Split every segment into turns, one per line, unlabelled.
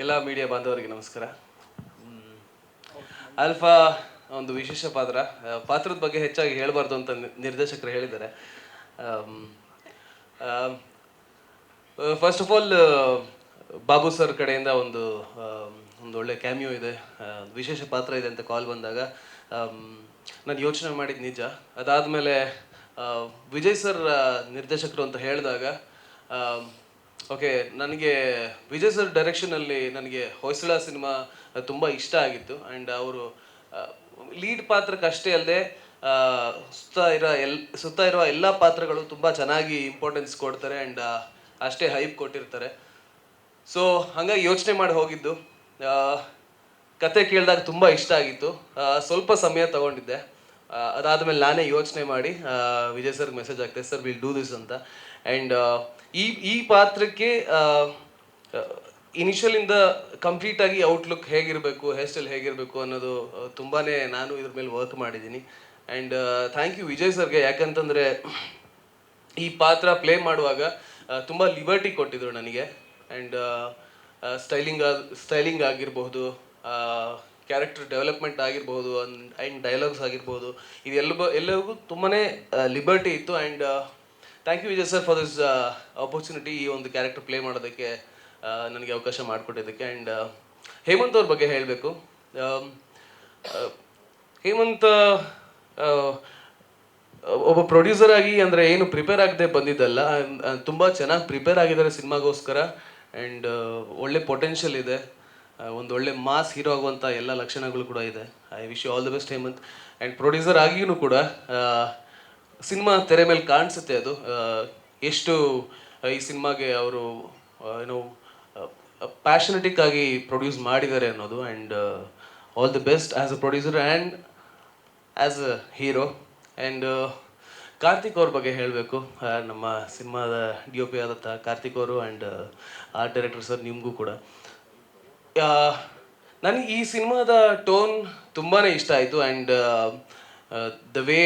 ಎಲ್ಲ ಮೀಡಿಯಾ ಬಾಂಧವರಿಗೆ ನಮಸ್ಕಾರ. ಆಲ್ಫಾ ಒಂದು ವಿಶೇಷ ಪಾತ್ರದ ಬಗ್ಗೆ ಹೆಚ್ಚಾಗಿ ಹೇಳಬಾರ್ದು ಅಂತ ನಿರ್ದೇಶಕರು ಹೇಳಿದ್ದಾರೆ. First of all Babu sir ಕಡೆಯಿಂದ ಒಂದು ಒಳ್ಳೆ ಕ್ಯಾಮಿಯೋ ಇದೆ, ವಿಶೇಷ ಪಾತ್ರ ಇದೆ ಅಂತ ಕಾಲ್ ಬಂದಾಗ ನಾನು ಯೋಚನೆ ಮಾಡಿದ್ದು ನಿಜ. ಅದಾದಮೇಲೆ ವಿಜಯ್ ಸರ್ ನಿರ್ದೇಶಕರು ಅಂತ ಹೇಳಿದಾಗ ಓಕೆ, ನನಗೆ ವಿಜಯ್ ಸರ್ ಡೈರೆಕ್ಷನಲ್ಲಿ ನನಗೆ ಹೊಯ್ಸಳ ಸಿನಿಮಾ ತುಂಬ ಇಷ್ಟ ಆಗಿತ್ತು. ಆ್ಯಂಡ್ ಅವರು ಲೀಡ್ ಪಾತ್ರಕ್ಕಷ್ಟೇ ಅಲ್ಲದೆ ಸುತ್ತ ಇರುವ ಎಲ್ಲ ಪಾತ್ರಗಳು ತುಂಬ ಚೆನ್ನಾಗಿ ಇಂಪಾರ್ಟೆನ್ಸ್ ಕೊಡ್ತಾರೆ ಆ್ಯಂಡ್ ಅಷ್ಟೇ ಹೈಪ್ ಕೊಟ್ಟಿರ್ತಾರೆ. ಸೊ ಹಾಗಾಗಿ ಯೋಚನೆ ಮಾಡಿ ಹೋಗಿದ್ದು. ಕತೆ ಕೇಳಿದಾಗ ತುಂಬ ಇಷ್ಟ ಆಗಿತ್ತು. ಸ್ವಲ್ಪ ಸಮಯ ತಗೊಂಡಿದ್ದೆ. ಅದಾದಮೇಲೆ ನಾನೇ ಯೋಚನೆ ಮಾಡಿ ವಿಜಯ್ ಸರ್ಗೆ ಮೆಸೇಜ್ ಆಗ್ತದೆ, ಸರ್ ವಿಲ್ ಡೂ ದಿಸ್ ಅಂತ. ಆ್ಯಂಡ್ ಈ ಪಾತ್ರಕ್ಕೆ ಇನಿಷಿಯಲಿಂದ ಕಂಪ್ಲೀಟಾಗಿ ಔಟ್ಲುಕ್ ಹೇಗಿರಬೇಕು, ಹೇರ್ ಸ್ಟೈಲ್ ಹೇಗಿರಬೇಕು ಅನ್ನೋದು ತುಂಬಾ ನಾನು ಇದ್ರ ಮೇಲೆ ವರ್ಕ್ ಮಾಡಿದ್ದೀನಿ. ಆ್ಯಂಡ್ ಥ್ಯಾಂಕ್ ಯು ವಿಜಯ್ ಸರ್ಗೆ, ಯಾಕಂತಂದರೆ ಈ ಪಾತ್ರ ಪ್ಲೇ ಮಾಡುವಾಗ ತುಂಬ ಲಿಬರ್ಟಿ ಕೊಟ್ಟಿದ್ರು ನನಗೆ. ಆ್ಯಂಡ್ ಸ್ಟೈಲಿಂಗ್ ಆಗಿರಬಹುದು, ಕ್ಯಾರೆಕ್ಟರ್ ಡೆವಲಪ್ಮೆಂಟ್ ಆಗಿರ್ಬೋದು, ಆ್ಯಂಡ್ ಡೈಲಾಗ್ಸ್ ಆಗಿರ್ಬೋದು, ಎಲ್ಲರಿಗೂ ತುಂಬಾ ಲಿಬರ್ಟಿ ಇತ್ತು. And thank you Vijay sir for this opportunity, ಈ ಒಂದು ಕ್ಯಾರೆಕ್ಟರ್ ಪ್ಲೇ ಮಾಡೋದಕ್ಕೆ ನನಗೆ ಅವಕಾಶ ಮಾಡಿಕೊಟ್ಟಿದ್ದಕ್ಕೆ. ಆ್ಯಂಡ್ ಹೇಮಂತ್ ಅವ್ರ ಬಗ್ಗೆ ಹೇಳಬೇಕು. ಹೇಮಂತ್ ಒಬ್ಬ ಪ್ರೊಡ್ಯೂಸರ್ ಆಗಿ ಅಂದರೆ ಏನು ಪ್ರಿಪೇರ್ ಆಗದೆ ಬಂದಿದ್ದಲ್ಲ, ತುಂಬ ಚೆನ್ನಾಗಿ ಪ್ರಿಪೇರ್ ಆಗಿದ್ದಾರೆ ಸಿನಿಮಾಗೋಸ್ಕರ. ಆ್ಯಂಡ್ ಒಳ್ಳೆ ಪೊಟೆನ್ಷಿಯಲ್ ಇದೆ, ಒಂದು ಒಳ್ಳೆ ಮಾಸ್ ಹೀರೋ ಆಗುವಂಥ ಎಲ್ಲ ಲಕ್ಷಣಗಳು ಕೂಡ ಇದೆ. I wish you all the best Hemanth. And producer ಆಗಿಯೂ ಕೂಡ ಸಿನಿಮಾ ತೆರೆ ಮೇಲೆ ಕಾಣಿಸುತ್ತೆ ಅದು ಎಷ್ಟು ಈ ಸಿನಿಮಾಗೆ ಅವರು ಏನೋ ಪ್ಯಾಷನೆಟಿಕ್ ಆಗಿ ಪ್ರೊಡ್ಯೂಸ್ ಮಾಡಿದ್ದಾರೆ ಅನ್ನೋದು. And all the best as a producer and as a hero. And Karthik ಅವ್ರ ಬಗ್ಗೆ ಹೇಳಬೇಕು. ನಮ್ಮ ಸಿನಿಮಾದ DOP ಆದಂಥ ಕಾರ್ತಿಕ್ ಅವರು ಆ್ಯಂಡ್ ಆರ್ಟ್ ಡೈರೆಕ್ಟರ್ ಸರ್, ನಿಮಗೂ ಕೂಡ ನನಗೆ ಈ ಸಿನಿಮಾದ ಟೋನ್ ತುಂಬಾ ಇಷ್ಟ ಆಯಿತು. ಆ್ಯಂಡ್ ದ ವೇ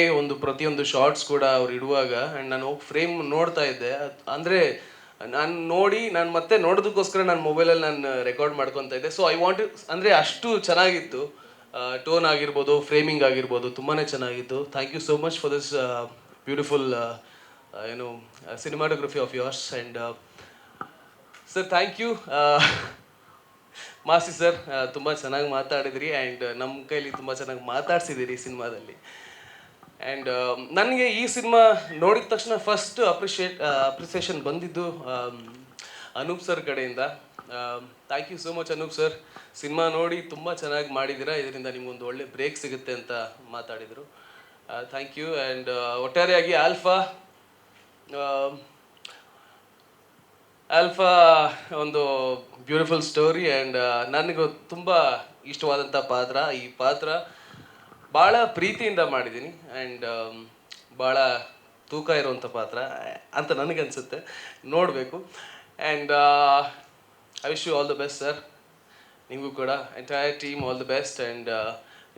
ಪ್ರತಿಯೊಂದು ಶಾರ್ಟ್ಸ್ ಕೂಡ ಅವ್ರು ಇಡುವಾಗ ಆ್ಯಂಡ್ ನಾನು ಹೋಗಿ ಫ್ರೇಮ್ ನೋಡ್ತಾ ಇದ್ದೆ. ಅಂದರೆ ನಾನು ಮತ್ತೆ ನೋಡೋದಕ್ಕೋಸ್ಕರ ನನ್ನ ಮೊಬೈಲಲ್ಲಿ ನಾನು ರೆಕಾರ್ಡ್ ಮಾಡ್ಕೊತಾ ಇದ್ದೆ. ಸೊ ಐ ವಾಂಟ್ ಅಂದರೆ ಅಷ್ಟು ಚೆನ್ನಾಗಿತ್ತು. ಟೋನ್ ಆಗಿರ್ಬೋದು, ಫ್ರೇಮಿಂಗ್ ಆಗಿರ್ಬೋದು, ತುಂಬಾ ಚೆನ್ನಾಗಿತ್ತು. Thank you so much for this beautiful cinematography of yours. And sir thank you Masi sir, ತುಂಬ ಚೆನ್ನಾಗಿ ಮಾತಾಡಿದ್ರಿ. ಆ್ಯಂಡ್ ನಮ್ಮ ಕೈಲಿ ತುಂಬ ಚೆನ್ನಾಗಿ ಮಾತಾಡ್ಸಿದ್ದೀರಿ ಸಿನಿಮಾದಲ್ಲಿ. ಆ್ಯಂಡ್ ನನಗೆ ಈ ಸಿನಿಮಾ ನೋಡಿದ ತಕ್ಷಣ ಫಸ್ಟ್ ಅಪ್ರಿಸಿಯೇಷನ್ ಬಂದಿದ್ದು ಅನೂಪ್ ಸರ್ ಕಡೆಯಿಂದ. Thank you so much Anoop sir. Cinema ನೋಡಿ ತುಂಬ ಚೆನ್ನಾಗಿ ಮಾಡಿದ್ದೀರಾ, ಇದರಿಂದ ನಿಮಗೊಂದು ಒಳ್ಳೆ ಬ್ರೇಕ್ ಸಿಗುತ್ತೆ ಅಂತ ಮಾತಾಡಿದರು. Thank you. ಆ್ಯಂಡ್ ಒಟ್ಟಾರೆಯಾಗಿ ಆಲ್ಫಾ ಒಂದು ಬ್ಯೂಟಿಫುಲ್ ಸ್ಟೋರಿ. ಆ್ಯಂಡ್ ನನಗೂ ತುಂಬ ಇಷ್ಟವಾದಂಥ ಪಾತ್ರ. ಈ ಪಾತ್ರ ಭಾಳ ಪ್ರೀತಿಯಿಂದ ಮಾಡಿದ್ದೀನಿ. ಆ್ಯಂಡ್ ಭಾಳ ತೂಕ ಇರುವಂಥ ಪಾತ್ರ ಅಂತ ನನಗನ್ಸುತ್ತೆ, ನೋಡಬೇಕು. And I wish you all the best sir. ನಿಮಗೂ ಕೂಡ entire team all the best. And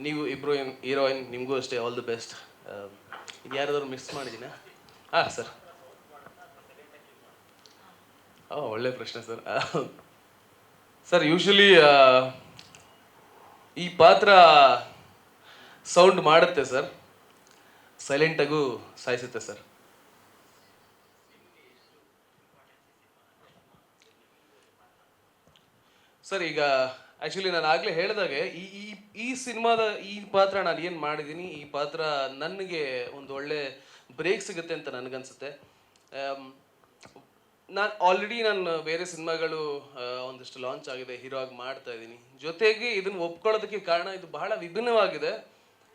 ನೀವು ಇಬ್ಬರು ಹೀರೋಯಿನ್, ನಿಮಗೂ ಅಷ್ಟೇ ಆಲ್ ದ ಬೆಸ್ಟ್. ಇದು ಯಾರಾದರೂ ಮಿಸ್ ಮಾಡಿದ್ದೀನಾ? ಸರ್. ಒಳ್ಳೆ ಪ್ರಶ್ನೆ ಸರ್. ಸರ್ ಯೂಶ್ವಲಿ ಈ ಪಾತ್ರ ಸೌಂಡ್ ಮಾಡುತ್ತೆ ಸರ್, ಸೈಲೆಂಟಾಗೂ ಸಾಯಿಸುತ್ತೆ ಸರ್. ಸರ್ ಈಗ ಆ್ಯಕ್ಚುಲಿ ನಾನು ಆಗಲೇ ಹೇಳಿದಾಗೆ ಈ ಈ ಈ ಸಿನಿಮಾದ ಈ ಪಾತ್ರ ನಾನು ಏನು ಮಾಡಿದ್ದೀನಿ, ಈ ಪಾತ್ರ ನನಗೆ ಒಂದು ಒಳ್ಳೆ ಬ್ರೇಕ್ ಸಿಗುತ್ತೆ ಅಂತ ನನಗನ್ಸುತ್ತೆ. ನಾನು ಬೇರೆ ಸಿನಿಮಾಗಳು ಒಂದಿಷ್ಟು ಲಾಂಚ್ ಆಗಿದೆ, ಹೀರೋ ಆಗಿ ಮಾಡ್ತಾ ಇದ್ದೀನಿ. ಜೊತೆಗೆ ಇದನ್ನು ಒಪ್ಕೊಳ್ಳೋದಕ್ಕೆ ಕಾರಣ ಇದು ಬಹಳ ವಿಭಿನ್ನವಾಗಿದೆ.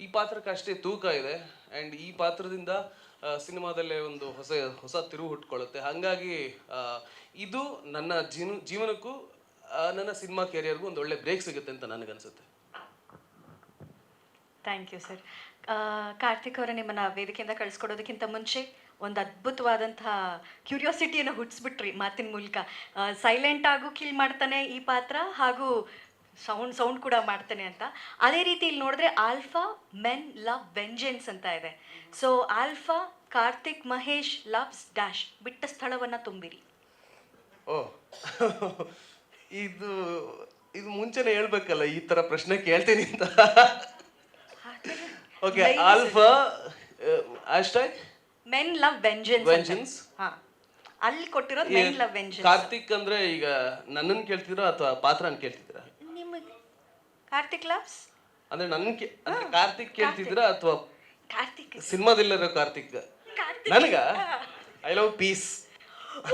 ಈ ಪಾತ್ರಕ್ಕೆ ಅಷ್ಟೇ ತೂಕ ಇದೆ. ಆ್ಯಂಡ್ ಈ ಪಾತ್ರದಿಂದ ಸಿನಿಮಾದಲ್ಲೇ ಒಂದು ಹೊಸ ತಿರುವು ಹುಟ್ಕೊಳ್ಳುತ್ತೆ. ಹಾಗಾಗಿ ಇದು ನನ್ನ ಜೀವನಕ್ಕೂ ನನ್ನ ಸಿನಿಮಾ ಕೆರಿಯರ್ಗೂ ಒಂದು ಒಳ್ಳೆ ಬ್ರೇಕ್ ಸಿಗುತ್ತೆ ಅಂತ ನನಗನ್ಸುತ್ತೆ.
Thank you sir. ಕಾರ್ತಿಕ್ ಅವರ ನಿಮ್ಮನ್ನ ವೇದಿಕೆಯಿಂದ ಕಳಿಸ್ಕೊಡೋದಕ್ಕಿಂತ ಮುಂಚೆ ಒಂದು ಅದ್ಭುತವಾದಂತಹ ಕ್ಯೂರಿಯಾಸಿಟಿಯನ್ನು ಹುಟ್ಟಿಸ್ಬಿಟ್ರಿ ಮಾತಿನ ಮೂಲಕ. ಸೈಲೆಂಟ್ ಆಗು ಕಿಲ್ ಮಾಡ್ತಾನೆ ಈ ಪಾತ್ರ, ಹಾಗೂ ಸೌಂಡ್ ಕೂಡ ಮಾಡ್ತಾನೆ ಅಂತ. ಅದೇ ರೀತಿ ಇಲ್ಲಿ ನೋಡಿದ್ರೆ ಆಲ್ಫಾ ಮೆನ್ ಲವ್ ವೆಂಜೆನ್ಸ್ ಅಂತ ಇದೆ. So alpha Karthik Mahesh loves dash ಬಿಟ್ಟ ಸ್ಥಳವನ್ನು ತುಂಬಿರಿ.
ಓ ಇದು ಇದು ಮುಂಚೆನೆ ಹೇಳ್ಬೇಕಲ್ಲ ಈ ತರ ಪ್ರಶ್ನೆ ಕೇಳ್ತೀನಿ ಅಂತ. Okay, alpha hashtag
men love vengeance.
Vengeance.
ಹಾ, ಅಲ್ಲಿ ಕೊಟ್ಟಿರೋದು ಮೆನ್ ಲವ್ ವೆಂಜನ್ಸ್.
ಕಾರ್ತಿಕ್ ಅಂದ್ರೆ ಈಗ ನನ್ನನ್ ಕೇಳ್ತಿದ್ರಾ ಅಥವಾ ಪಾತ್ರನ ಕೇಳ್ತಿದ್ರಾ?
ನಿಮಗೆ ಕಾರ್ತಿಕ್ ಲವ್ಸ್
ಅಂದ್ರೆ ಅಂದ್ರೆ ಕಾರ್ತಿಕ್ ಕೇಳ್ತಿದ್ರಾ ಅಥವಾ
ಕಾರ್ತಿಕ್
ಸಿನಿಮಾದಲ್ಲಿರೋ ಕಾರ್ತಿಕ್? ನನಗ I love peace.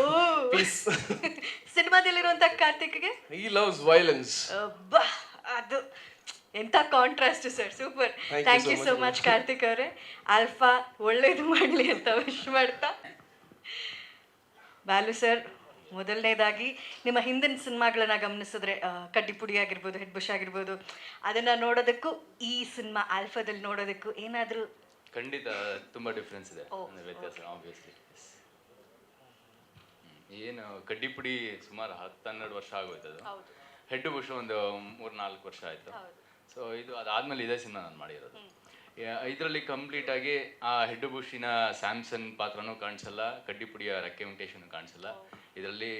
Oh
peace.
ಸಿನಿಮಾದಲ್ಲಿರುವಂತ ಕಾರ್ತಿಕ್ಗೆ
ಹಿ ಲವ್ಸ್ ವೈಲೆನ್ಸ್.
ಅದು ಎಂತ contrast sir, super.
Thank you
thank
so
you so
much.
Much Karthik ಅವರೇ. ಆಲ್ಫಾ ಒಳ್ಳೇದು ಮಾಡಲಿ ಅಂತ ವಿಶ್ ಮಾಡ್ತಾ, ಬಾಲು ಸರ್, ಮೊದಲನೇದಾಗಿ ನಿಮ್ಮ ಹಿಂದಿನ ಸಿನಿಮಾಗಳನ್ನ ಗಮನಿಸಿದ್ರೆ ಕಡ್ಡಿಪುಡಿ ಆಗಿರ್ಬೋದು, ಹೆಡ್ ಬುಷ್ ಆಗಿರ್ಬೋದು, ಅದನ್ನ ನೋಡೋದಕ್ಕೂ ಈ ಸಿನಿಮಾ ಆಲ್ಫಾದಲ್ಲಿ ನೋಡೋದಕ್ಕೂ ಏನಾದರೂ?
ಖಂಡಿತ ತುಂಬ ಡಿಫ್ರೆನ್ಸ್ ಇದೆ, ವ್ಯತ್ಯಾಸ ಆಬ್ವಿಯಸ್ಲಿ. ಏನು ಕಡ್ಡಿಪುಡಿ ಸುಮಾರು 10-12 ವರ್ಷ ಆಗೋಯ್ತು, ಅದು ಹೆಡ್ ಬುಷ್ ಒಂದು 3-4 ವರ್ಷ ಆಯಿತು. ಸೊ ಇದು ಅದಾದ್ಮೇಲೆ ಇದೇ ಸಿನಿಮಾ ನಾನು ಮಾಡಿರೋದು. ಇದರಲ್ಲಿ ಕಂಪ್ಲೀಟಾಗಿ ಆ ಹೆಡ್ ಬುಷಿನ ಸ್ಯಾಮ್ಸನ್ ಪಾತ್ರನೂ ಕಾಣಿಸಲ್ಲ, ಕಡ್ಡಿಪುಡಿಯ ರೆಕ್ಕೆ ವೆಂಕಟೇಶನು ಕಾಣಿಸಲ್ಲ. ಇದರಲ್ಲಿ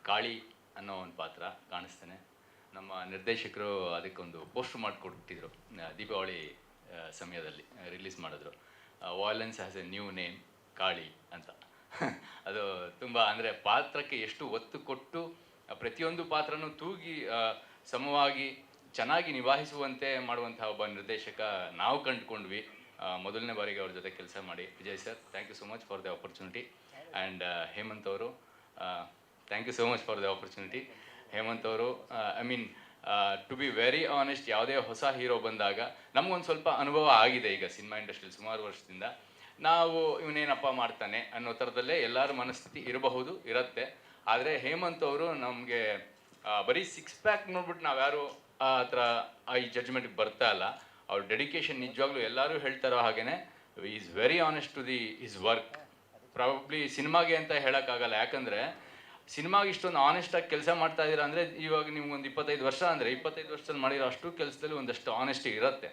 ಕಾಳಿ ಅನ್ನೋ ಒಂದು ಪಾತ್ರ ಕಾಣಿಸ್ತೇನೆ. ನಮ್ಮ ನಿರ್ದೇಶಕರು ಅದಕ್ಕೊಂದು ಪೋಸ್ಟರ್ ಮಾಡಿಕೊಟ್ಟಿದ್ರು, ದೀಪಾವಳಿ ಸಮಯದಲ್ಲಿ ರಿಲೀಸ್ ಮಾಡಿದ್ರು. Violence has A new name, Kali ಅಂತ. ಅದು ತುಂಬ ಅಂದರೆ ಪಾತ್ರಕ್ಕೆ ಎಷ್ಟು ಒತ್ತು ಕೊಟ್ಟು ಪ್ರತಿಯೊಂದು ಪಾತ್ರನೂ ತೂಗಿ ಸಮವಾಗಿ ಚೆನ್ನಾಗಿ ನಿಭಾಯಿಸುವಂತೆ ಮಾಡುವಂತಹ ಒಬ್ಬ ನಿರ್ದೇಶಕ ನಾವು ಕಂಡುಕೊಂಡ್ವಿ ಮೊದಲನೇ ಬಾರಿಗೆ ಅವ್ರ ಜೊತೆ ಕೆಲಸ ಮಾಡಿ. Vijay sir, thank you so much for the opportunity. And Hemanth ಅವರು, thank you so much for the opportunity. Hemanth ಅವರು, I mean to be very honest, ಯಾವುದೇ ಹೊಸ ಹೀರೋ ಬಂದಾಗ ನಮಗೊಂದು ಸ್ವಲ್ಪ ಅನುಭವ ಆಗಿದೆ ಈಗ ಸಿನಿಮಾ ಇಂಡಸ್ಟ್ರಿಯಲ್ಲಿ ಸುಮಾರು ವರ್ಷದಿಂದ. ನಾವು ಇವನೇನಪ್ಪ ಮಾಡ್ತಾನೆ ಅನ್ನೋ ಥರದಲ್ಲೇ ಎಲ್ಲರ ಮನಸ್ಥಿತಿ ಇರುತ್ತೆ. ಆದರೆ ಹೇಮಂತ್ ಅವರು ನಮಗೆ ಬರೀ 6 ಪ್ಯಾಕ್ ನೋಡ್ಬಿಟ್ಟು ನಾವ್ಯಾರು ಆ ಥರ ಈ ಜಡ್ಜ್ಮೆಂಟ್ಗೆ ಬರ್ತಾ ಇಲ್ಲ. ಅವ್ರ ಡೆಡಿಕೇಶನ್ ನಿಜವಾಗ್ಲೂ ಎಲ್ಲರೂ ಹೇಳ್ತಾರೋ ಹಾಗೇನೆ is very honest to the his work. Probably ಸಿನಿಮಾಗೆ ಅಂತ ಹೇಳೋಕ್ಕಾಗಲ್ಲ, ಯಾಕಂದರೆ ಸಿನಿಮಾಗೆ ಇಷ್ಟೊಂದು ಆನೆಸ್ಟಾಗಿ ಕೆಲಸ ಮಾಡ್ತಾ ಇದ್ದೀರಾ ಅಂದರೆ ಇವಾಗ ನಿಮ್ಗೊಂದು 25 ವರ್ಷ ಅಂದರೆ 25 ವರ್ಷದಲ್ಲಿ ಮಾಡಿರೋ ಅಷ್ಟು ಕೆಲಸದಲ್ಲಿ ಒಂದಷ್ಟು ಆನೆಸ್ಟಿ ಇರುತ್ತೆ.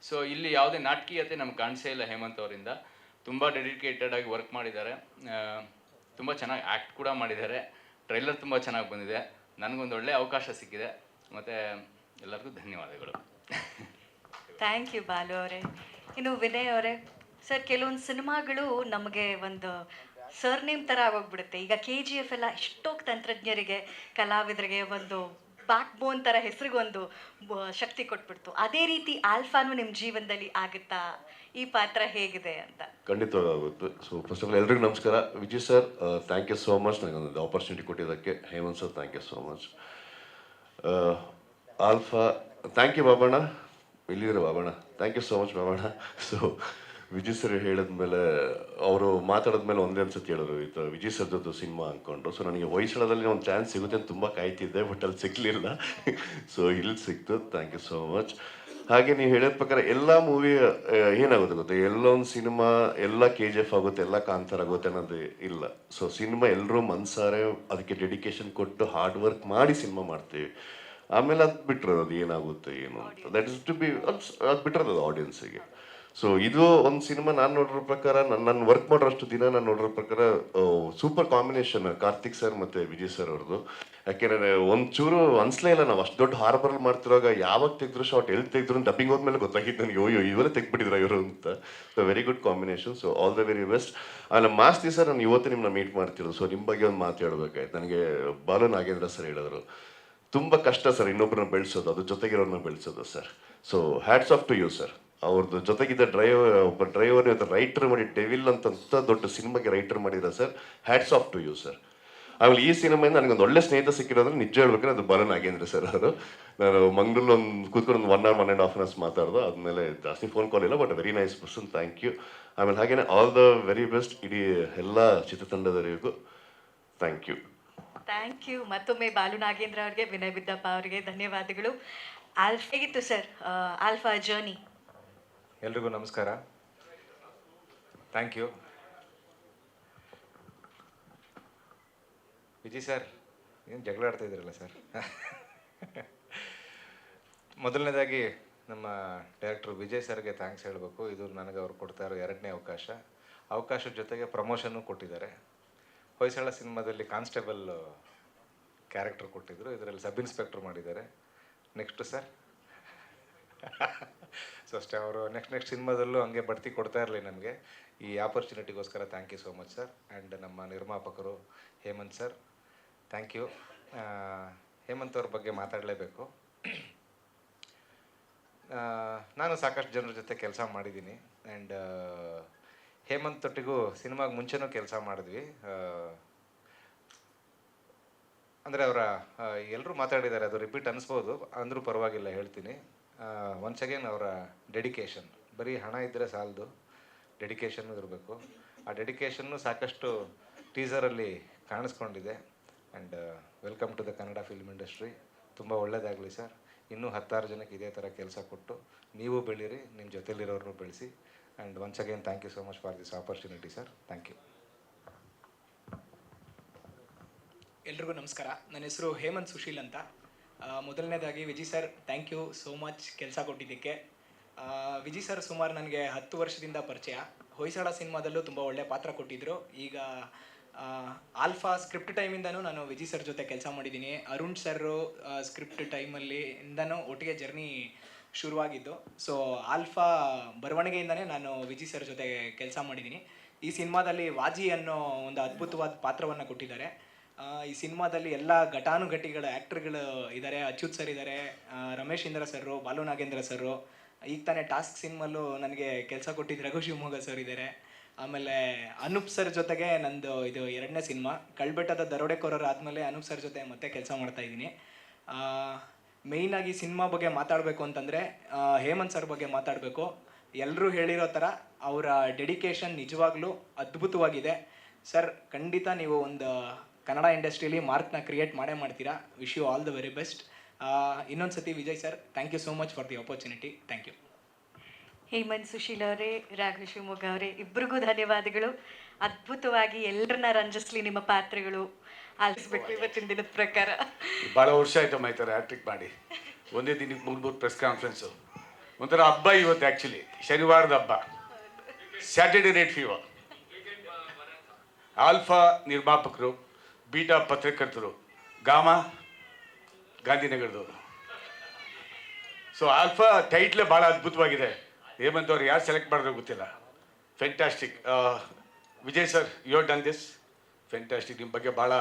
ಸೊ ಇಲ್ಲಿ ಯಾವುದೇ ನಾಟಕೀಯತೆ ನಮ್ಗೆ ಕಾಣಿಸೇ ಇಲ್ಲ ಹೇಮಂತ್ ಅವರಿಂದ. ತುಂಬ ಡೆಡಿಕೇಟೆಡ್ ಆಗಿ ವರ್ಕ್ ಮಾಡಿದ್ದಾರೆ, ತುಂಬ ಚೆನ್ನಾಗಿ ಆ್ಯಕ್ಟ್ ಕೂಡ ಮಾಡಿದ್ದಾರೆ. ಟ್ರೈಲರ್ ತುಂಬ ಚೆನ್ನಾಗಿ ಬಂದಿದೆ, ನನಗೊಂದು ಒಳ್ಳೆಯ ಅವಕಾಶ ಸಿಕ್ಕಿದೆ. ಮತ್ತು ಎಲ್ಲರಿಗೂ ಧನ್ಯವಾದಗಳು.
ಥ್ಯಾಂಕ್ ಯು ಬಾಲು ಅವರೇ. ಇನ್ನು ವಿನಯ್ ಅವರೇ, ಸರ್, ಕೆಲವೊಂದು ಸಿನಿಮಾಗಳು ನಮಗೆ ಒಂದು ಸರ್ನೇಮ್ ಥರ ಆಗೋಗ್ಬಿಡುತ್ತೆ. ಈಗ KGF ಎಲ್ಲ ಎಷ್ಟೋ ತಂತ್ರಜ್ಞರಿಗೆ, ಕಲಾವಿದರಿಗೆ ಒಂದು ಬ್ಯಾಕ್ ಬೋನ್ ಥರ ಹೆಸರಿಗೊಂದು ಶಕ್ತಿ ಕೊಟ್ಬಿಡ್ತು. ಅದೇ ರೀತಿ ಆಲ್ಫಾನು ನಿಮ್ಮ ಜೀವನದಲ್ಲಿ ಆಗುತ್ತಾ? ಈ ಪಾತ್ರ ಹೇಗಿದೆ ಅಂತ?
ಖಂಡಿತವಾಗಿ ಆಗುತ್ತೆ. ಸೊ ಫಸ್ಟ್ ಆಫ್ ಆಲ್ ಎಲ್ರಿಗೂ ನಮಸ್ಕಾರ. Vijay sir, thank you so much ನನಗೊಂದು ಆಪರ್ಚುನಿಟಿ ಕೊಟ್ಟಿದ್ದಕ್ಕೆ. Hemanth sir, thank you so much. Alpha, thank you Babanna, ಇಲ್ಲಿದ್ರೆ Babanna, thank you so much Babanna. So Vijay sir ಹೇಳಿದ್ಮೇಲೆ, ಅವರು ಮಾತಾಡಿದ್ಮೇಲೆ ಒಂದೇ ಅನ್ಸುತ್ತೆ ಹೇಳಿದ್ರು, ಈ ಥರ ವಿಜಯ್ ಸರ್ ಜೊತೆ ಸಿನಿಮಾ ಅಂದ್ಕೊಂಡು. ಸೊ ನನಗೆ ಹೊಯ್ಸಳದಲ್ಲಿ ಒಂದು ಚಾನ್ಸ್ ಸಿಗುತ್ತೆ ಅಂತ ತುಂಬ ಕಾಯ್ತಿದ್ದೆ, ಬಟ್ ಅಲ್ಲಿ ಸಿಗಲಿಲ್ಲ. ಸೊ ಇಲ್ಲಿ ಸಿಕ್ತು, ಥ್ಯಾಂಕ್ ಯು ಸೋ ಮಚ್. ಹಾಗೆ ನೀವು ಹೇಳಿದ ಪ್ರಕಾರ ಎಲ್ಲ ಮೂವಿ ಏನಾಗುತ್ತೆ ಗೊತ್ತೆ, ಎಲ್ಲೊಂದು ಸಿನಿಮಾ ಎಲ್ಲ KGF ಆಗುತ್ತೆ, ಎಲ್ಲ ಕಾಂತಾರ ಆಗುತ್ತೆ ಅನ್ನೋದು ಇಲ್ಲ. ಸೊ ಸಿನಿಮಾ ಎಲ್ಲರೂ ಮನ್ಸಾರೆ ಅದಕ್ಕೆ ಡೆಡಿಕೇಶನ್ ಕೊಟ್ಟು ಹಾರ್ಡ್ ವರ್ಕ್ ಮಾಡಿ ಸಿನಿಮಾ ಮಾಡ್ತೀವಿ. ಆಮೇಲೆ ಅದು ಬಿಟ್ಟಿರೋದು ಅದು ಏನಾಗುತ್ತೆ ಏನು ಅಂತ, ದಟ್ ಇಸ್ ಟು ಬಿ, ಅದು ಬಿಟ್ಟಿರೋದು ಆಡಿಯನ್ಸಿಗೆ. ಸೊ ಇದು ಒಂದು ಸಿನಿಮಾ ನಾನು ನೋಡಿರೋ ಪ್ರಕಾರ, ನಾನು ವರ್ಕ್ ಮಾಡೋಷ್ಟು ದಿನ ನಾನು ನೋಡಿರೋ ಪ್ರಕಾರ ಸೂಪರ್ ಕಾಂಬಿನೇಷನ್ ಕಾರ್ತಿಕ್ ಸರ್ ಮತ್ತು ವಿಜಯ್ ಸರ್ ಅವ್ರದ್ದು. ಯಾಕೆಂದರೆ ಒಂಚೂರು ಅನ್ಸ್ಲೇ ಇಲ್ಲ, ನಾವು ಅಷ್ಟು ದೊಡ್ಡ ಹಾರ್ಬರಲ್ಲಿ ಮಾಡ್ತಿರುವಾಗ ಯಾವಾಗ ತೆಗೆದ್ರು ಶಾರ್ಟ್, ಎಲ್ಲಿ ತೆಗೆದ್ರು ಡಬ್ಬಿಂಗ್ ಹೋದ್ಮೇಲೆ ಗೊತ್ತಾಗಿತ್ತು ನನಗೆ, ಓಯೋ ಇವರೇ ತೆಗ್ಬಿಟ್ಟಿದ್ರು ಇವರು ಅಂತ. So very good combination. So all the very best. ಆಮೇಲೆ ಮಾಸ್ತಿ ಸರ್, ನಾನು ಇವತ್ತು ನಿಮ್ಮನ್ನ ಮೀಟ್ ಮಾಡ್ತಿರೋದು. ಸೊ ನಿಮ್ಮ ಬಗ್ಗೆ ಒಂದು ಮಾತು ಹೇಳ್ಬೇಕಾಯ್ತು. ನನಗೆ ಬಾಲು ನಾಗೇಂದ್ರ ಸರ್ ಹೇಳಿದ್ರು, ತುಂಬ ಕಷ್ಟ ಸರ್ ಇನ್ನೊಬ್ಬರನ್ನ ಬೆಳೆಸೋದು, ಅದು ಜೊತೆಗಿರೋರನ್ನ ಬೆಳೆಸೋದು sir. So hats off to you sir. ಅವ್ರದ್ದು ಜೊತೆಗಿದ್ದ ಒಬ್ಬ ಡ್ರೈವರ್ ರೈಟರ್ ಮಾಡಿ ಡೆವಿಲ್ ಅಂತ ದೊಡ್ಡ ಸಿನಿಮಾಗೆ ರೈಟರ್ ಮಾಡಿದ sir. Hats off to you sir. ಆಮೇಲೆ ಈ ಸಿನಿಮಾಯಿಂದ ನನಗೊಂದು ಒಳ್ಳೆ ಸ್ನೇಹಿತ ಸಿಕ್ಕಿರೋದ್ರೆ ನಿಜ ಹೇಳ್ಬೇಕಾದ್ರೆ ಅದು ಬಾಲು ನಾಗೇಂದ್ರ ಸರ್ ಅವರು. ನಾನು ಮಂಗಳೂರಲ್ಲಿ ಒಂದು ಕೂತ್ಕೊಂಡು 1 hour 1.5 hours ಮಾತಾಡ್ದು, ಆದಮೇಲೆ ಜಾಸ್ತಿ ಫೋನ್ ಕಾಲ್ ಇಲ್ಲ, but very nice person, thank you. ಆಮೇಲೆ ಹಾಗೇನೆ ಆಲ್ ದ ವೆರಿ ಬೆಸ್ಟ್ ಇಡೀ ಎಲ್ಲ ಚಿತ್ರತಂಡದವರಿಗೂ ಥ್ಯಾಂಕ್ ಯು.
ಥ್ಯಾಂಕ್ ಯು ಮತ್ತೊಮ್ಮೆ ಬಾಲು ನಾಗೇಂದ್ರ ಅವ್ರಿಗೆ, ವಿನಯ್ ಬಿದ್ದಪ್ಪ ಅವರಿಗೆ ಧನ್ಯವಾದಗಳು. ಹೇಗಿತ್ತು ಸರ್ ಆಲ್ಫಾ ಜರ್ನಿ?
ಎಲ್ರಿಗೂ ನಮಸ್ಕಾರ, ಥ್ಯಾಂಕ್ ಯು. ವಿಜಯ್ ಸರ್, ಏನು ಜಗಳ ಆಡ್ತಾ ಇದ್ದೀರಲ್ಲ ಸರ್. ಮೊದಲನೇದಾಗಿ ನಮ್ಮ ಡೈರೆಕ್ಟರ್ ವಿಜಯ್ ಸರ್ಗೆ ಥ್ಯಾಂಕ್ಸ್ ಹೇಳಬೇಕು. ಇದು ನನಗೆ ಅವ್ರು ಕೊಡ್ತಾ ಇರೋ 2ನೇ ಅವಕಾಶದ ಜೊತೆಗೆ ಪ್ರಮೋಷನ್ನು ಕೊಟ್ಟಿದ್ದಾರೆ. ಹೊಯ್ಸಳ ಸಿನಿಮಾದಲ್ಲಿ ಕಾನ್ಸ್ಟೇಬಲ್ ಕ್ಯಾರೆಕ್ಟರ್ ಕೊಟ್ಟಿದ್ದರು. ಇದರಲ್ಲಿ ಸಬ್ ಇನ್ಸ್ಪೆಕ್ಟರ್ ಮಾಡಿದ್ದಾರೆ. ನೆಕ್ಸ್ಟು ಸರ್ ಸೊ ಅಷ್ಟೇ, ಅವರು ನೆಕ್ಸ್ಟ್ ಸಿನಿಮಾದಲ್ಲೂ ಹಂಗೆ ಬಡ್ತಿ ಕೊಡ್ತಾ ಇರಲಿ ನಮಗೆ. ಈ ಆಪರ್ಚುನಿಟಿಗೋಸ್ಕರ thank you so much sir. And ನಮ್ಮ ನಿರ್ಮಾಪಕರು Hemanth sir, thank you. Hemanth ಅವ್ರ ಬಗ್ಗೆ ಮಾತಾಡಲೇಬೇಕು. ನಾನು ಸಾಕಷ್ಟು ಜನರ ಜೊತೆ ಕೆಲಸ ಮಾಡಿದ್ದೀನಿ. ಆ್ಯಂಡ್ ಹೇಮಂತ್ ಒಟ್ಟಿಗೂ ಸಿನಿಮಾಗೆ ಮುಂಚೆನೂ ಕೆಲಸ ಮಾಡಿದ್ವಿ. ಅಂದರೆ ಅವರ ಎಲ್ಲರೂ ಮಾತಾಡಿದ್ದಾರೆ, ಅದು ರಿಪೀಟ್ ಅನಿಸ್ಬೋದು, ಅಂದರೂ ಪರವಾಗಿಲ್ಲ ಹೇಳ್ತೀನಿ. ಒನ್ಸ್ ಅಗೇನ್ ಅವರ ಡೆಡಿಕೇಶನ್, ಬರೀ ಹಣ ಇದ್ದರೆ ಸಾಲದು, ಡೆಡಿಕೇಶನ್ನು ಇರಬೇಕು. ಆ ಡೆಡಿಕೇಶನ್ನು ಸಾಕಷ್ಟು ಟೀಸರಲ್ಲಿ ಕಾಣಿಸ್ಕೊಂಡಿದೆ. And welcome to the Kannada film industry. ತುಂಬ ಒಳ್ಳೆಯದಾಗಲಿ ಸರ್. ಇನ್ನೂ 10 ಜನಕ್ಕೆ ಇದೇ ಥರ ಕೆಲಸ ಕೊಟ್ಟು ನೀವು ಬೆಳೀರಿ, ನಿಮ್ಮ ಜೊತೆಲಿರೋರನ್ನು ಬೆಳೆಸಿ. And once again thank you so much for this opportunity sir. Thank you.
ಎಲ್ರಿಗೂ ನಮಸ್ಕಾರ. ನನ್ನ ಹೆಸರು ಹೇಮಂತ್ ಸುಶೀಲ್ ಅಂತ. ಮೊದಲನೇದಾಗಿ Vijay sir, thank you so much ಕೆಲಸ ಕೊಟ್ಟಿದ್ದಕ್ಕೆ. ವಿಜಯ್ ಸರ್ ಸುಮಾರು ನನಗೆ 10 ವರ್ಷದಿಂದ ಪರಿಚಯ. ಹೊಯ್ಸಳ ಸಿನಿಮಾದಲ್ಲೂ ತುಂಬ ಒಳ್ಳೆಯ ಪಾತ್ರ ಕೊಟ್ಟಿದ್ದರು. ಈಗ ಆಲ್ಫಾ ಸ್ಕ್ರಿಪ್ಟ್ ಟೈಮಿಂದನೂ ನಾನು ವಿಜಯ್ ಸರ್ ಜೊತೆ ಕೆಲಸ ಮಾಡಿದ್ದೀನಿ. ಅರುಣ್ ಸರ್ ಸ್ಕ್ರಿಪ್ಟ್ ಟೈಮಲ್ಲಿಂದನೂ ಒಟ್ಟಿಗೆ ಜರ್ನಿ ಶುರುವಾಗಿದ್ದು. ಸೊ ಆಲ್ಫಾ ಬರವಣಿಗೆಯಿಂದನೇ ನಾನು ವಿಜಯ್ ಸರ್ ಜೊತೆ ಕೆಲಸ ಮಾಡಿದ್ದೀನಿ. ಈ ಸಿನಿಮಾದಲ್ಲಿ ವಾಜಿ ಅನ್ನೋ ಒಂದು ಅದ್ಭುತವಾದ ಪಾತ್ರವನ್ನು ಕೊಟ್ಟಿದ್ದಾರೆ. ಈ ಸಿನಿಮಾದಲ್ಲಿ ಎಲ್ಲ ಘಟಾನುಘಟಿಗಳ ಆ್ಯಕ್ಟರ್ಗಳು ಇದ್ದಾರೆ. ಅಚ್ಯುತ್ ಸರ್ ಇದ್ದಾರೆ, ರಮೇಶ್ ಇಂದ್ರ ಸರ್ರು, ಬಾಲು ನಾಗೇಂದ್ರ ಸರ್ರು. ಈಗ ತಾನೇ ಟಾಸ್ಕ್ ಸಿನಿಮಲ್ಲೂ ನನಗೆ ಕೆಲಸ ಕೊಟ್ಟಿದ್ದು ರಘು ಶಿವಮೊಗ್ಗ ಸರ್ ಇದ್ದಾರೆ. ಆಮೇಲೆ ಅನೂಪ್ ಸರ್ ಜೊತೆಗೆ ನಂದು ಇದು 2ನೇ ಸಿನಿಮಾ. ಕಳ್ಬೆಟ್ಟದ ದರೋಡೆಕೋರರು ಆದಮೇಲೆ ಅನೂಪ್ ಸರ್ ಜೊತೆ ಮತ್ತೆ ಕೆಲಸ ಮಾಡ್ತಾಯಿದ್ದೀನಿ. ಮೇಯ್ನಾಗಿ ಸಿನಿಮಾ ಬಗ್ಗೆ ಮಾತಾಡಬೇಕು ಅಂತಂದರೆ ಹೇಮಂತ್ ಸರ್ ಬಗ್ಗೆ ಮಾತಾಡಬೇಕು. ಎಲ್ಲರೂ ಹೇಳಿರೋ ಥರ ಅವರ ಡೆಡಿಕೇಶನ್ ನಿಜವಾಗ್ಲೂ ಅದ್ಭುತವಾಗಿದೆ ಸರ್. ಖಂಡಿತ ನೀವು ಒಂದು ಕನ್ನಡ ಇಂಡಸ್ಟ್ರಿಯಲ್ಲಿ ಮಾರ್ಕ್ನ ಕ್ರಿಯೇಟ್ ಮಾಡೇ ಮಾಡ್ತೀರಾ. Wish you all the very best. ಇನ್ನೊಂದು ಸತಿ Vijay sir, thank you so much for the opportunity. Thank you.
Hemanth Sushil ಅವರೇ, ರಾಘು ಶಿವಮೊಗ್ಗ ಅವರೇ, ಇಬ್ಬರಿಗೂ ಧನ್ಯವಾದಗಳು. ಅದ್ಭುತವಾಗಿ ಎಲ್ಲರನ್ನ ರಂಜಿಸ್ಲಿ ನಿಮ್ಮ ಪಾತ್ರಗಳು. ಆಲಿಸ್ಬೇಕು ಇವತ್ತಿನ ದಿನದ ಪ್ರಕಾರ.
ಭಾಳ ವರ್ಷ ಆಯ್ತಮ್ಮ ಈ ಥರ ಹ್ಯಾಟ್ರಿಕ್ ಮಾಡಿ. ಒಂದೇ ದಿನಕ್ಕೆ 3 ಪ್ರೆಸ್ ಕಾನ್ಫರೆನ್ಸು. ಒಂಥರ ಹಬ್ಬ ಇವತ್ತು. ಆ್ಯಕ್ಚುಲಿ ಶನಿವಾರದ ಹಬ್ಬ, ಸ್ಯಾಟರ್ಡೆ ನೈಟ್ ಫೀವರ್. ಆಲ್ಫಾ ನಿರ್ಮಾಪಕರು, ಬೀಟಾ ಪತ್ರಕರ್ತರು, ಗಾಮಾ ಗಾಂಧಿನಗರದವರು. ಸೊ ಆಲ್ಫಾ ಟೈಟ್ಲೇ ಭಾಳ ಅದ್ಭುತವಾಗಿದೆ. ಹೇಮಂತ್ ಅವ್ರು ಯಾರು ಸೆಲೆಕ್ಟ್ ಮಾಡಿದ್ರು ಗೊತ್ತಿಲ್ಲ. Fantastic. Vijay sir, you have done this fantastic. ನಿಮ್ಮ ಬಗ್ಗೆ ಭಾಳ,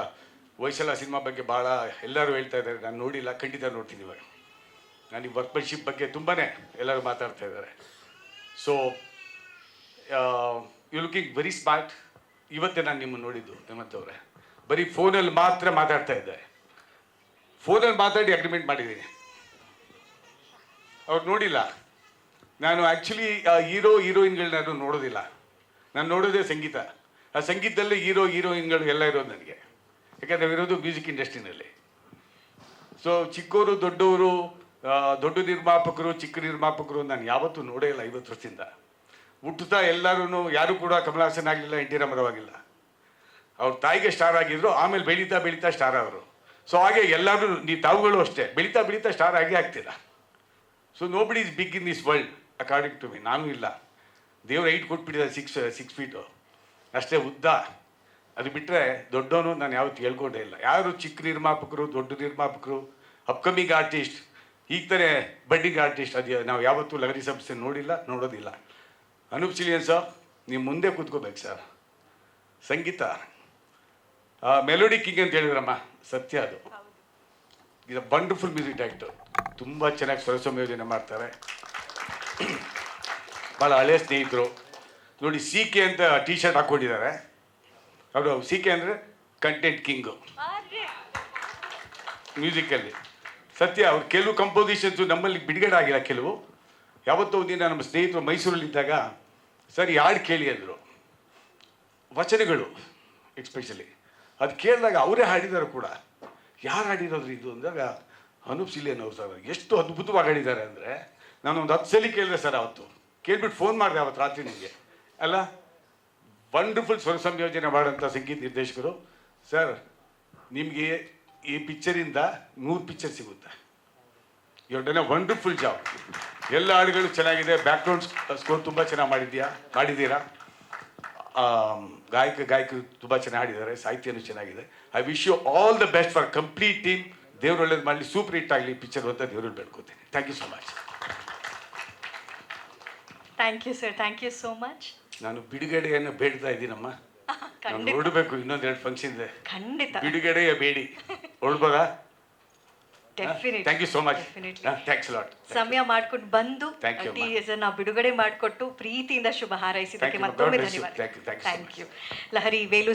ಹೊಯ್ಸಳ ಸಿನಿಮಾ ಬಗ್ಗೆ ಭಾಳ ಎಲ್ಲರೂ ಹೇಳ್ತಾ ಇದ್ದಾರೆ. ನಾನು ನೋಡಿಲ್ಲ, ಖಂಡಿತ ನೋಡ್ತೀನಿ ಇವಾಗ. ನಾನು ಈ ವರ್ಕ್ಮನ್ಶಿಪ್ ಬಗ್ಗೆ ತುಂಬಾ ಎಲ್ಲರೂ ಮಾತಾಡ್ತಾ ಇದ್ದಾರೆ. So you looking very smart. ಇವತ್ತೇ ನಾನು ನಿಮ್ಮನ್ನು ನೋಡಿದ್ದು ಹೇಮಂತ್ ಅವರೇ. ಬರೀ ಫೋನಲ್ಲಿ ಮಾತ್ರ ಮಾತಾಡ್ತಾ ಇದ್ದೆ. ಫೋನಲ್ಲಿ ಮಾತಾಡಿ ಅಗ್ರಿಮೆಂಟ್ ಮಾಡಿದ್ದೀನಿ. ಅವ್ರು ನೋಡಿಲ್ಲ. ನಾನು ಆ್ಯಕ್ಚುಲಿ ಹೀರೋಯಿನ್ಗಳನ್ನ ನೋಡೋದಿಲ್ಲ. ನಾನು ನೋಡೋದೇ ಸಂಗೀತ. ಆ ಸಂಗೀತದಲ್ಲಿ ಹೀರೋಯಿನ್ಗಳು ಎಲ್ಲ ಇರೋದು ನನಗೆ. ಯಾಕಂದರೆ ಇರೋದು ಮ್ಯೂಸಿಕ್ ಇಂಡಸ್ಟ್ರಿನಲ್ಲಿ. ಸೊ ಚಿಕ್ಕವರು ದೊಡ್ಡವರು, ದೊಡ್ಡ ನಿರ್ಮಾಪಕರು, ಚಿಕ್ಕ ನಿರ್ಮಾಪಕರು ನಾನು ಯಾವತ್ತೂ ನೋಡೇ ಇಲ್ಲ 50 ವರ್ಷದಿಂದ. ಹುಟ್ಟುತ್ತಾ ಎಲ್ಲರೂ ಯಾರೂ ಕೂಡ ಕಮಲ್ ಹಾಸನ್ ಆಗಲಿಲ್ಲ, ಎನ್ ಟಿ ರಾಮಾರಾವ್ ಆಗಿಲ್ಲ. ಅವ್ರ ತಾಯಿಗೆ ಸ್ಟಾರ್ ಆಗಿದ್ರು, ಆಮೇಲೆ ಬೆಳೀತಾ ಸ್ಟಾರ್ ಅವರು. ಸೊ ಹಾಗೆ ಎಲ್ಲರೂ, ತಾವುಗಳು ಅಷ್ಟೇ ಬೆಳೀತಾ ಸ್ಟಾರ್ ಆಗೇ ಆಗ್ತೀರ. So nobody is big in this world according to me. ನಾನು ಇಲ್ಲ. ದೇವ್ರ 8 ಕೊಟ್ಬಿಟ್ಟಿದ್ದಾರೆ, 6 ಫೀಟು ಅಷ್ಟೇ ಉದ್ದ. ಅದು ಬಿಟ್ಟರೆ ದೊಡ್ಡವನು ನಾನು ಯಾವತ್ತು ಹೇಳ್ಕೊಂಡೇ ಇಲ್ಲ. ಯಾರು ಚಿಕ್ಕ ನಿರ್ಮಾಪಕರು, ದೊಡ್ಡ ನಿರ್ಮಾಪಕರು, ಅಪ್ಕಮಿಂಗ್ ಆರ್ಟಿಸ್ಟ್, ಈಗ ತಾನೇ ಬಡ್ಡಿಂಗ್ ಆರ್ಟಿಸ್ಟ್, ಅದು ನಾವು ಯಾವತ್ತೂ ಲಹರಿ ಸಂಸ್ಥೆ ನೋಡಿಲ್ಲ, ನೋಡೋದಿಲ್ಲ. ಅನೂಪ್ ಸಿಲಿಯನ್ ಸರ್, ನೀವು ಮುಂದೆ ಕೂತ್ಕೋಬೇಕು ಸರ್. ಸಂಗೀತ ಮೆಲೋಡಿ ಕಿಂಗ್ ಅಂತ ಹೇಳಿದ್ರಮ್ಮ, ಸತ್ಯ ಅದು. ಇದು ವಂಡರ್ಫುಲ್ ಮ್ಯೂಸಿಕ್ ಡೈರೆಕ್ಟರ್. ತುಂಬ ಚೆನ್ನಾಗಿ ಸ್ವರ ಸಂಯೋಜನೆ ಮಾಡ್ತಾರೆ. ಭಾಳ ಹಳೆಯ ಸ್ನೇಹಿತರು. ನೋಡಿ, CK ಅಂತ ಟಿ ಶರ್ಟ್ ಹಾಕ್ಕೊಂಡಿದ್ದಾರೆ. ಅವರು CK ಅಂದರೆ ಕಂಟೆಂಟ್ ಕಿಂಗು ಮ್ಯೂಸಿಕಲ್ಲಿ. ಸತ್ಯ. ಅವ್ರು ಕೆಲವು ಕಂಪೋಸಿಷನ್ಸು ನಮ್ಮಲ್ಲಿ ಬಿಡುಗಡೆ ಆಗಿಲ್ಲ. ಕೆಲವು ಯಾವತ್ತೋ ಒಂದಿನ ನಮ್ಮ ಸ್ನೇಹಿತರು ಮೈಸೂರಲ್ಲಿದ್ದಾಗ, ಸರ್ ಈ ಹಾಡು ಕೇಳಿ ಅಂದರು. ವಚನಗಳು ಎಕ್ಸ್ಪೆಷಲಿ ಅದು ಕೇಳಿದಾಗ ಅವರೇ ಹಾಡಿದ್ದಾರೆ ಕೂಡ. ಯಾರು ಹಾಡಿರೋದ್ರು ಇದು ಅಂದಾಗ ಅನೂಪ್ ಸಿಲಿಯನ್ ಅವರು ಸರ್. ಎಷ್ಟು ಅದ್ಭುತವಾಗಿ ಹಾಡಿದ್ದಾರೆ ಅಂದರೆ, ನಾನೊಂದು 10 ಸಲ ಕೇಳಿದೆ ಸರ್. ಅವತ್ತು ಕೇಳ್ಬಿಟ್ಟು ಫೋನ್ ಮಾಡಿದೆ ಅವತ್ತು ರಾತ್ರಿ ನಿಮಗೆ. ಅಲ್ಲ, ವಂಡರ್ಫುಲ್ ಸ್ವರ ಸಂಯೋಜನೆ ಮಾಡೋಂಥ ಸಂಗೀತ ನಿರ್ದೇಶಕರು ಸರ್. ನಿಮಗೆ ಈ ಪಿಕ್ಚರಿಂದ 100 ಪಿಕ್ಚರ್ ಸಿಗುತ್ತೆ. You done a wonderful job. ಎಲ್ಲ ಹಾಡುಗಳು ಚೆನ್ನಾಗಿದೆ. ಬ್ಯಾಕ್ಗ್ರೌಂಡ್ ಸ್ಕೋರ್ ತುಂಬ ಚೆನ್ನಾಗಿ ಮಾಡಿದ್ದೀರಾ. ಗಾಯಕರು ತುಂಬ ಚೆನ್ನಾಗಿ ಹಾಡಿದ್ದಾರೆ, ಸಾಹಿತ್ಯನೂ ಚೆನ್ನಾಗಿದೆ. I wish you all the best for complete team. ದೇವ್ರು ಒಳ್ಳೇದು ಮಾಡಲಿ, ಸೂಪರ್ ಹಿಟ್ ಆಗಲಿ ಪಿಕ್ಚರ್ ಅಂತ ದೇವ್ರಲ್ಲಿ ಬೇಡ್ಕೋತೀನಿ. Thank you so much.
Thank you sir, thank you so much.
ನಾನು ಬಿಡುಗಡೆಯನ್ನು ಬೇಡ್ತಾ ಇದ್ದೀನಮ್ಮ. ನಾನು ಹೊರಡಬೇಕು, ಇನ್ನೊಂದೆರಡು ಫಂಕ್ಷನ್ ಇದೆ.
ಖಂಡಿತ,
ಬಿಡುಗಡೆಯ ಬೇಡಿ ಹೊರಡ್ಬೋದಾ?
Definitely.
Thank you so much.
Definitely.
Thanks lot.
ಸಮಯ ಮಾಡ್ಕೊಂಡು ಬಂದು
Thank you,
ಟೀಸರ್ ನಾವು ಬಿಡುಗಡೆ ಮಾಡಿಕೊಟ್ಟು ಪ್ರೀತಿಯಿಂದ ಶುಭ ಹಾರೈಸಿದ್ದಕ್ಕೆ
Thank you,
ಮತ್ತೊಮ್ಮೆ
God bless you.
ಧನ್ಯವಾದ.
Thank you so
thank
much.
You. Lahari Velu